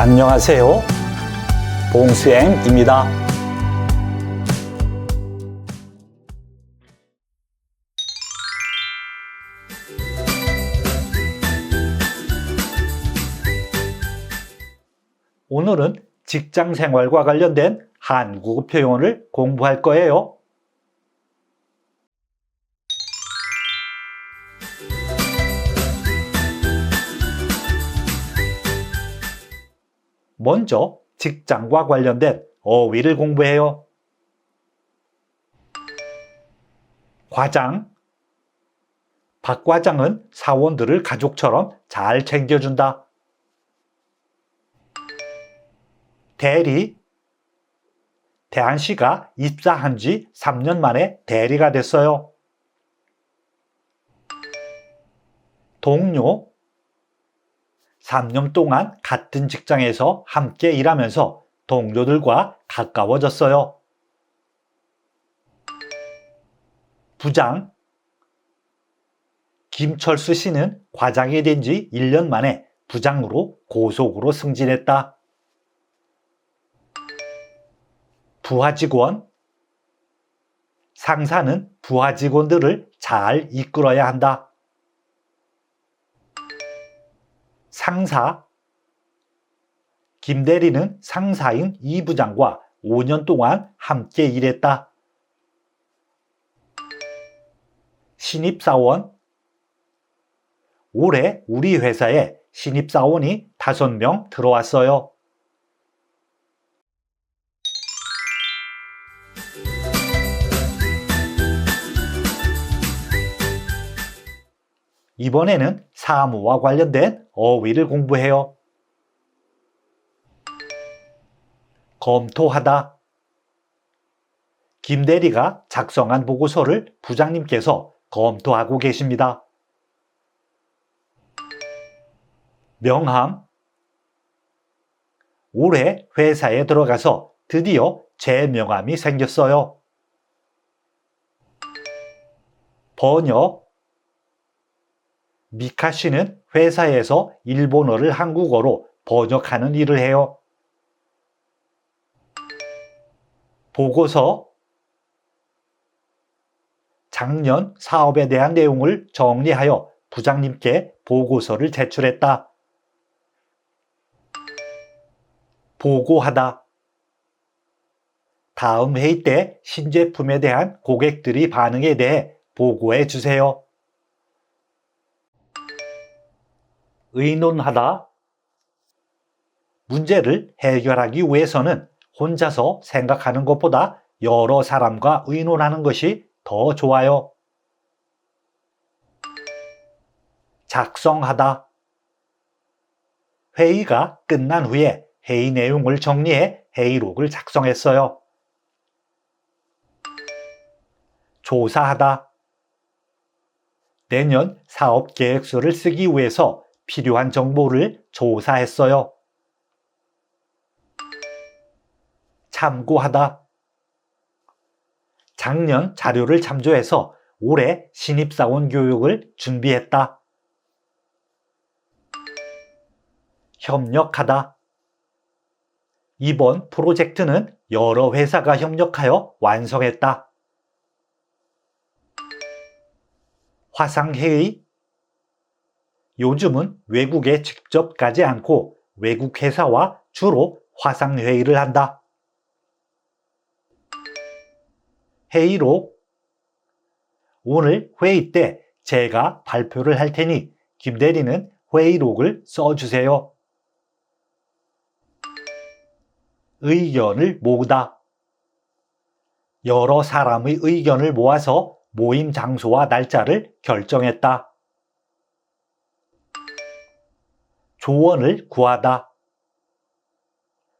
안녕하세요. 봉수행입니다. 오늘은 직장 생활과 관련된 한국어 표현을 공부할 거예요. 먼저 직장과 관련된 어휘를 공부해요. 과장. 박 과장은 사원들을 가족처럼 잘 챙겨준다. 대리. 대한 씨가 입사한 지 3년 만에 대리가 됐어요. 동료. 3년 동안 같은 직장에서 함께 일하면서 동료들과 가까워졌어요. 부장. 김철수 씨는 과장이 된 지 1년 만에 부장으로 고속으로 승진했다. 부하 직원. 상사는 부하 직원들을 잘 이끌어야 한다. 상사. 김 대리는 상사인 이 부장과 5년 동안 함께 일했다. 신입사원. 올해 우리 회사에 신입사원이 5명 들어왔어요. 이번에는 사무와 관련된 어휘를 공부해요. 검토하다. 김 대리가 작성한 보고서를 부장님께서 검토하고 계십니다. 명함. 올해 회사에 들어가서 드디어 제 명함이 생겼어요. 번역. 미카 씨는 회사에서 일본어를 한국어로 번역하는 일을 해요. 보고서. 작년 사업에 대한 내용을 정리하여 부장님께 보고서를 제출했다. 보고하다. 다음 회의 때 신제품에 대한 고객들의 반응에 대해 보고해 주세요. 의논하다. 문제를 해결하기 위해서는 혼자서 생각하는 것보다 여러 사람과 의논하는 것이 더 좋아요. 작성하다. 회의가 끝난 후에 회의 내용을 정리해 회의록을 작성했어요. 조사하다. 내년 사업 계획서를 쓰기 위해서 필요한 정보를 조사했어요. 참고하다. 작년 자료를 참조해서 올해 신입사원 교육을 준비했다. 협력하다. 이번 프로젝트는 여러 회사가 협력하여 완성했다. 화상회의. 요즘은 외국에 직접 가지 않고 외국 회사와 주로 화상회의를 한다. 회의록. 오늘 회의 때 제가 발표를 할 테니 김 대리는 회의록을 써주세요. 의견을 모으다. 여러 사람의 의견을 모아서 모임 장소와 날짜를 결정했다. 조언을 구하다.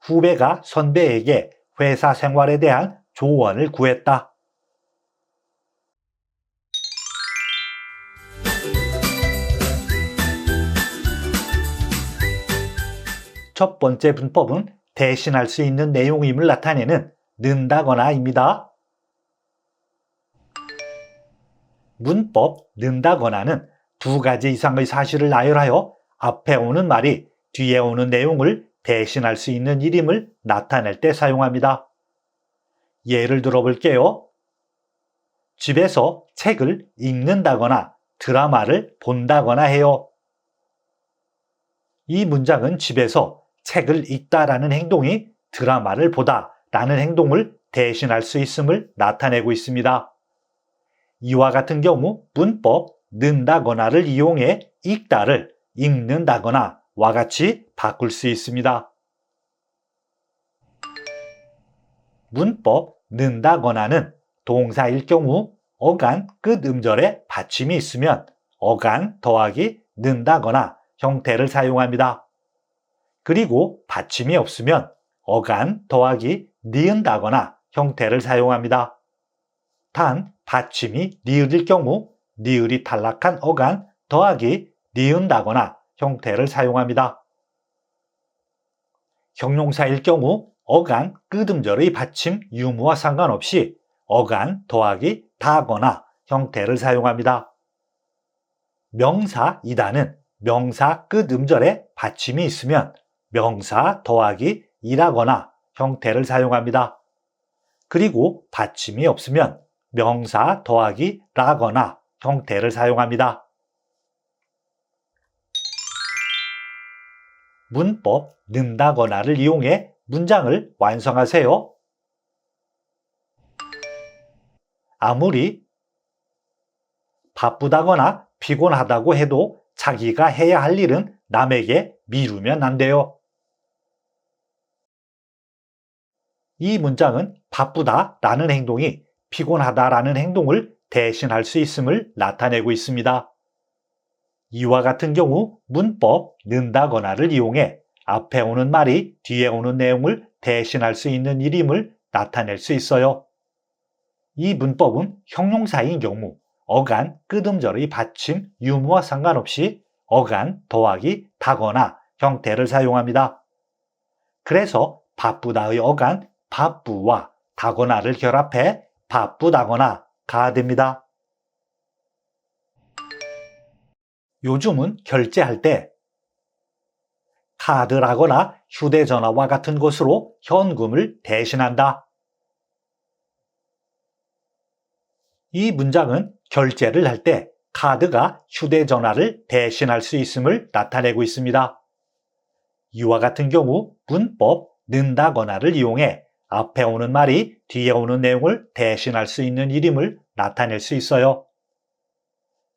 후배가 선배에게 회사 생활에 대한 조언을 구했다. 첫 번째 문법은 대신할 수 있는 내용임을 나타내는 는다거나입니다. 문법 는다거나는 두 가지 이상의 사실을 나열하여 앞에 오는 말이 뒤에 오는 내용을 대신할 수 있는 이름을 나타낼 때 사용합니다. 예를 들어 볼게요. 집에서 책을 읽는다거나 드라마를 본다거나 해요. 이 문장은 집에서 책을 읽다라는 행동이 드라마를 보다라는 행동을 대신할 수 있음을 나타내고 있습니다. 이와 같은 경우 문법 는다거나를 이용해 읽다를 읽는다거나 와 같이 바꿀 수 있습니다. 문법 는다거나는 동사일 경우 어간 끝 음절에 받침이 있으면 어간 더하기 는다거나 형태를 사용합니다. 그리고 받침이 없으면 어간 더하기 니은다거나 형태를 사용합니다. 단 받침이 니을일 경우 니을이 탈락한 어간 더하기 니은다거나 형태를 사용합니다. 형용사일 경우 어간 끝음절의 받침 유무와 상관없이 어간 더하기 다거나 형태를 사용합니다. 명사이다는 명사 끝음절에 받침이 있으면 명사 더하기 이라거나 형태를 사용합니다. 그리고 받침이 없으면 명사 더하기 라거나 형태를 사용합니다. 문법 는다거나를 이용해 문장을 완성하세요. 아무리 바쁘다거나 피곤하다고 해도 자기가 해야 할 일은 남에게 미루면 안 돼요. 이 문장은 바쁘다라는 행동이 피곤하다라는 행동을 대신할 수 있음을 나타내고 있습니다. 이와 같은 경우 문법 는다거나를 이용해 앞에 오는 말이 뒤에 오는 내용을 대신할 수 있는 일임을 나타낼 수 있어요. 이 문법은 형용사인 경우 어간 끝음절의 받침 유무와 상관없이 어간 더하기 다거나 형태를 사용합니다. 그래서 바쁘다의 어간 바쁘와 다거나를 결합해 바쁘다거나가 됩니다. 요즘은 결제할 때 카드라거나 휴대전화와 같은 것으로 현금을 대신한다. 이 문장은 결제를 할 때 카드가 휴대전화를 대신할 수 있음을 나타내고 있습니다. 이와 같은 경우 문법 는다거나를 이용해 앞에 오는 말이 뒤에 오는 내용을 대신할 수 있는 이름을 나타낼 수 있어요.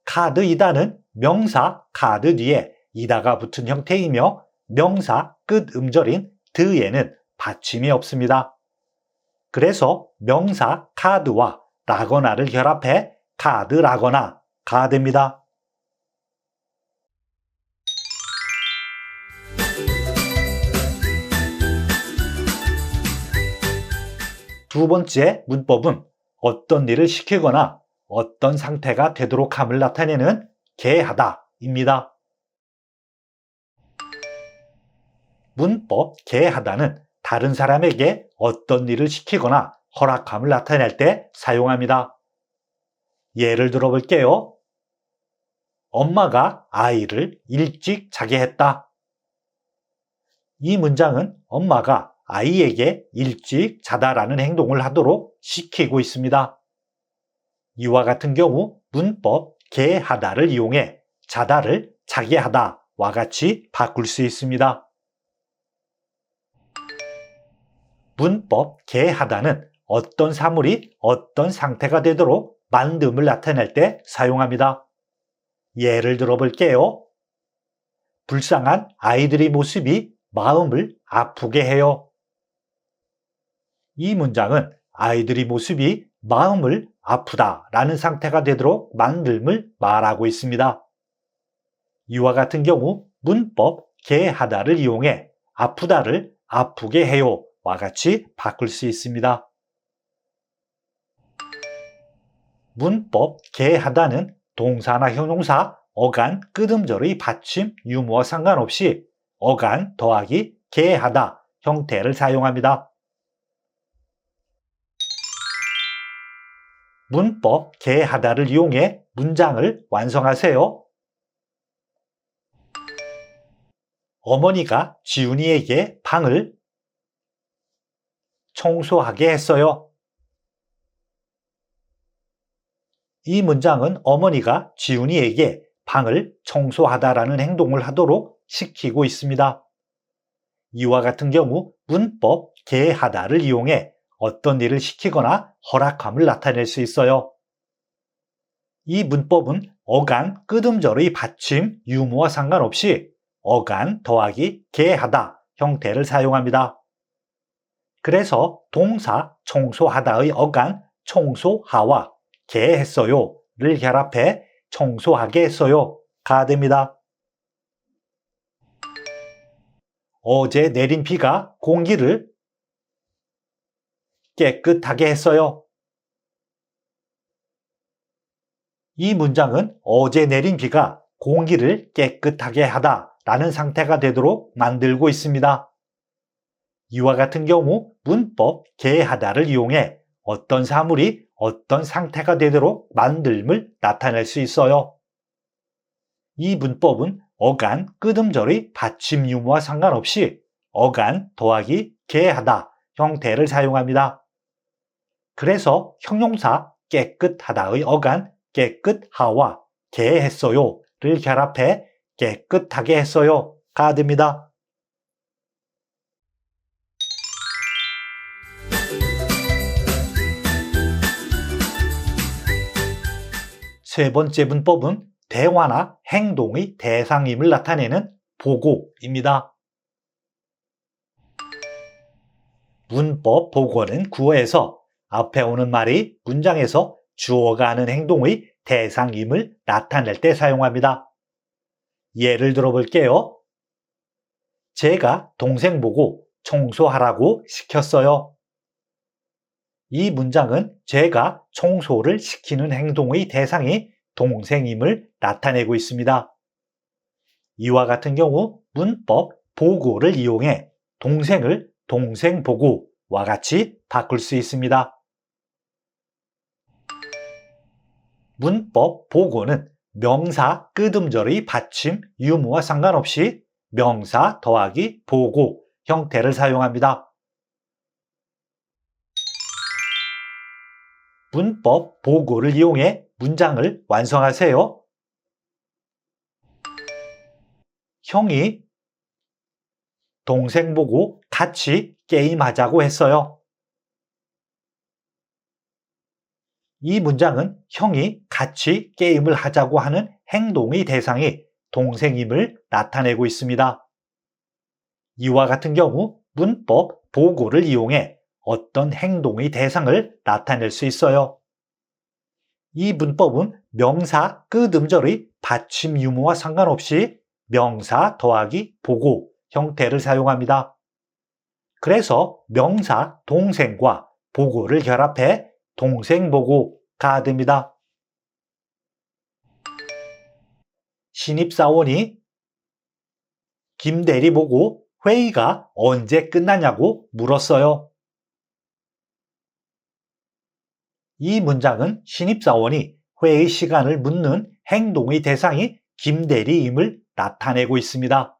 카드이다는 명사 카드 뒤에 이다가 붙은 형태이며 명사 끝 음절인 드에는 받침이 없습니다. 그래서 명사 카드와 라거나를 결합해 카드라거나가 됩니다. 두 번째 문법은 어떤 일을 시키거나 어떤 상태가 되도록 함을 나타내는 게하다입니다. 문법 게하다는 다른 사람에게 어떤 일을 시키거나 허락함을 나타낼 때 사용합니다. 예를 들어 볼게요. 엄마가 아이를 일찍 자게 했다. 이 문장은 엄마가 아이에게 일찍 자다라는 행동을 하도록 시키고 있습니다. 이와 같은 경우 문법 게하다를 이용해 자다를 자게 하다와 같이 바꿀 수 있습니다. 문법 게하다는 어떤 사물이 어떤 상태가 되도록 만듦을 나타낼 때 사용합니다. 예를 들어 볼게요. 불쌍한 아이들의 모습이 마음을 아프게 해요. 이 문장은 아이들의 모습이 마음을 아프다라는 상태가 되도록 만듦을 말하고 있습니다. 이와 같은 경우 문법 게하다를 이용해 아프다를 아프게 해요와 같이 바꿀 수 있습니다. 문법 게하다는 동사나 형용사, 어간, 끝음절의 받침, 유무와 상관없이 어간 더하기 게하다 형태를 사용합니다. 문법 게하다를 이용해 문장을 완성하세요. 어머니가 지훈이에게 방을 청소하게 했어요. 이 문장은 어머니가 지훈이에게 방을 청소하다라는 행동을 하도록 시키고 있습니다. 이와 같은 경우 문법 계하다를 이용해 어떤 일을 시키거나 허락함을 나타낼 수 있어요. 이 문법은 어간, 끄듬절의 받침, 유무와 상관없이 어간 더하기 계하다 형태를 사용합니다. 그래서 동사 청소하다의 어간 청소하와 계했어요를 결합해 청소하게 했어요가 됩니다. 어제 내린 비가 공기를 깨끗하게 했어요. 이 문장은 어제 내린 비가 공기를 깨끗하게 하다라는 상태가 되도록 만들고 있습니다. 이와 같은 경우 문법 계하다를 이용해 어떤 사물이 어떤 상태가 되도록 만듦을 나타낼 수 있어요. 이 문법은 어간, 끄듬절의 받침 유무와 상관없이 어간 더하기 계하다 형태를 사용합니다. 그래서 형용사 깨끗하다의 어간 깨끗하와 계했어요를 결합해 깨끗하게 했어요가 됩니다. 세 번째 문법은 대화나 행동의 대상임을 나타내는 보고입니다. 문법 보고는 구어에서 앞에 오는 말이 문장에서 주어가 하는 행동의 대상임을 나타낼 때 사용합니다. 예를 들어볼게요. 제가 동생 보고 청소하라고 시켰어요. 이 문장은 제가 청소를 시키는 행동의 대상이 동생임을 나타내고 있습니다. 이와 같은 경우 문법 보고를 이용해 동생을 동생 보고와 같이 바꿀 수 있습니다. 문법 보고는 명사 끄듬절의 받침 유무와 상관없이 명사 더하기 보고 형태를 사용합니다. 문법 보고를 이용해 문장을 완성하세요. 형이 동생 보고 같이 게임하자고 했어요. 이 문장은 형이 같이 게임을 하자고 하는 행동의 대상이 동생임을 나타내고 있습니다. 이와 같은 경우 문법 보고를 이용해 어떤 행동의 대상을 나타낼 수 있어요. 이 문법은 명사 끄듬절의 받침 유무와 상관없이 명사 더하기 보고 형태를 사용합니다. 그래서 명사 동생과 보고를 결합해 동생보고가 됩니다. 신입사원이 김대리 보고 회의가 언제 끝나냐고 물었어요. 이 문장은 신입사원이 회의 시간을 묻는 행동의 대상이 김대리임을 나타내고 있습니다.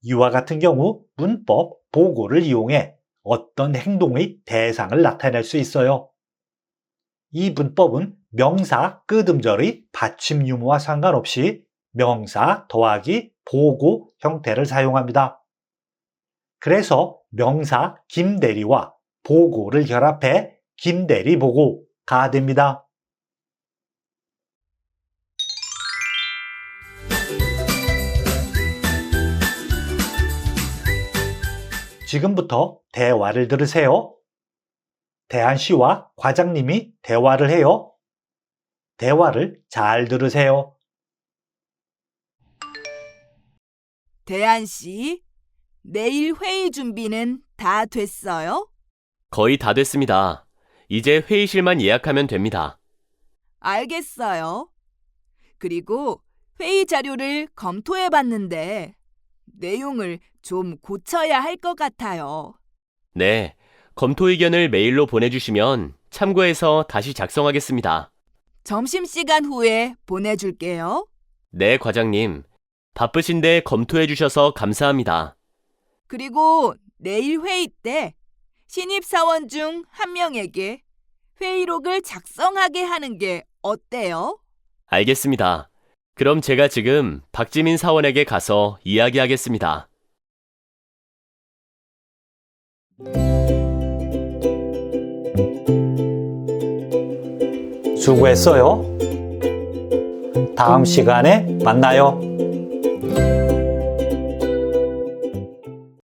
이와 같은 경우 문법 보고를 이용해 어떤 행동의 대상을 나타낼 수 있어요. 이 문법은 명사 끄듬절의 받침 유무와 상관없이 명사 더하기 보고 형태를 사용합니다. 그래서 명사 김대리와 보고를 결합해 김대리 보고가 됩니다. 지금부터 대화를 들으세요. 대한 씨와 과장님이 대화를 해요. 대화를 잘 들으세요. 대한 씨, 내일 회의 준비는 다 됐어요? 거의 다 됐습니다. 이제 회의실만 예약하면 됩니다. 알겠어요. 그리고 회의 자료를 검토해 봤는데 내용을 좀 고쳐야 할 것 같아요. 네, 검토 의견을 메일로 보내주시면 참고해서 다시 작성하겠습니다. 점심시간 후에 보내줄게요. 네, 과장님. 바쁘신데 검토해 주셔서 감사합니다. 그리고 내일 회의 때 신입사원 중 한 명에게 회의록을 작성하게 하는 게 어때요? 알겠습니다. 그럼 제가 지금 박지민 사원에게 가서 이야기하겠습니다. 수고했어요. 다음 시간에 만나요.